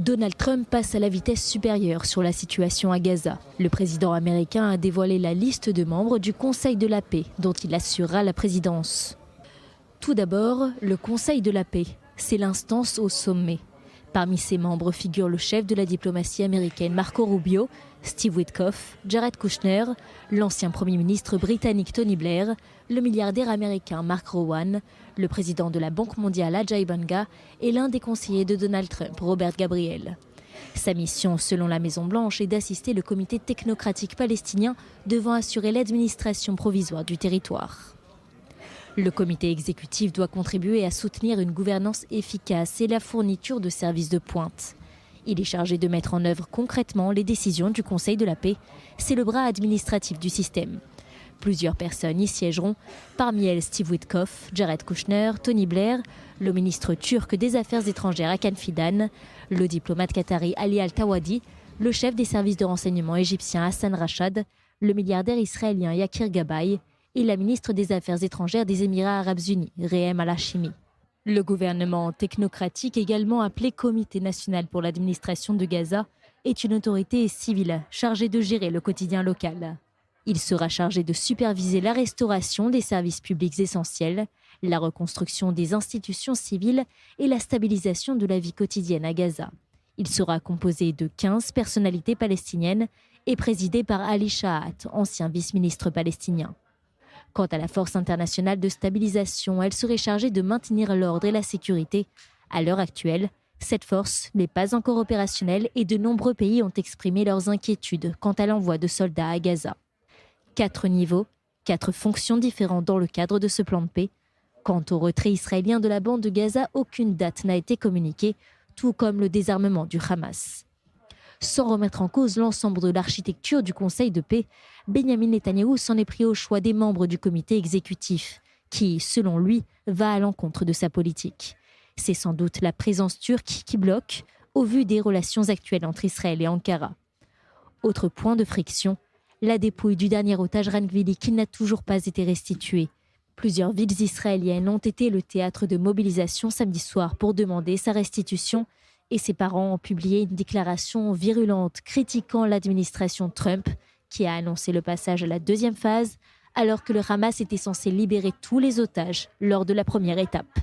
Donald Trump passe à la vitesse supérieure sur la situation à Gaza. Le président américain a dévoilé la liste de membres du Conseil de la paix dont il assurera la présidence. Tout d'abord, le Conseil de la paix, c'est l'instance au sommet. Parmi ses membres figurent le chef de la diplomatie américaine Marco Rubio, Steve Witkoff, Jared Kushner, l'ancien Premier ministre britannique Tony Blair, le milliardaire américain Mark Rowan, le président de la Banque mondiale Ajay Banga et l'un des conseillers de Donald Trump, Robert Gabriel. Sa mission, selon la Maison-Blanche, est d'assister le comité technocratique palestinien devant assurer l'administration provisoire du territoire. Le comité exécutif doit contribuer à soutenir une gouvernance efficace et la fourniture de services de pointe. Il est chargé de mettre en œuvre concrètement les décisions du Conseil de la paix. C'est le bras administratif du système. Plusieurs personnes y siégeront, parmi elles Steve Witkoff, Jared Kushner, Tony Blair, le ministre turc des Affaires étrangères Hakan Fidan, le diplomate qatari Ali Al-Tawadi, le chef des services de renseignement égyptien Hassan Rachad, le milliardaire israélien Yakir Gabay et la ministre des Affaires étrangères des Émirats arabes unis, Rehem Al-Hashimi. Le gouvernement technocratique, également appelé Comité national pour l'administration de Gaza, est une autorité civile chargée de gérer le quotidien local. Il sera chargé de superviser la restauration des services publics essentiels, la reconstruction des institutions civiles et la stabilisation de la vie quotidienne à Gaza. Il sera composé de 15 personnalités palestiniennes et présidé par Ali Shahat, ancien vice-ministre palestinien. Quant à la force internationale de stabilisation, elle serait chargée de maintenir l'ordre et la sécurité. À l'heure actuelle, cette force n'est pas encore opérationnelle et de nombreux pays ont exprimé leurs inquiétudes quant à l'envoi de soldats à Gaza. 4 niveaux, 4 fonctions différentes dans le cadre de ce plan de paix. Quant au retrait israélien de la bande de Gaza, aucune date n'a été communiquée, tout comme le désarmement du Hamas. Sans remettre en cause l'ensemble de l'architecture du Conseil de paix, Benyamin Netanyahou s'en est pris au choix des membres du comité exécutif, qui, selon lui, va à l'encontre de sa politique. C'est sans doute la présence turque qui bloque, au vu des relations actuelles entre Israël et Ankara. Autre point de friction, la dépouille du dernier otage Rangvili qui n'a toujours pas été restituée. Plusieurs villes israéliennes ont été le théâtre de mobilisation samedi soir pour demander sa restitution et ses parents ont publié une déclaration virulente critiquant l'administration Trump qui a annoncé le passage à la deuxième phase alors que le Hamas était censé libérer tous les otages lors de la première étape.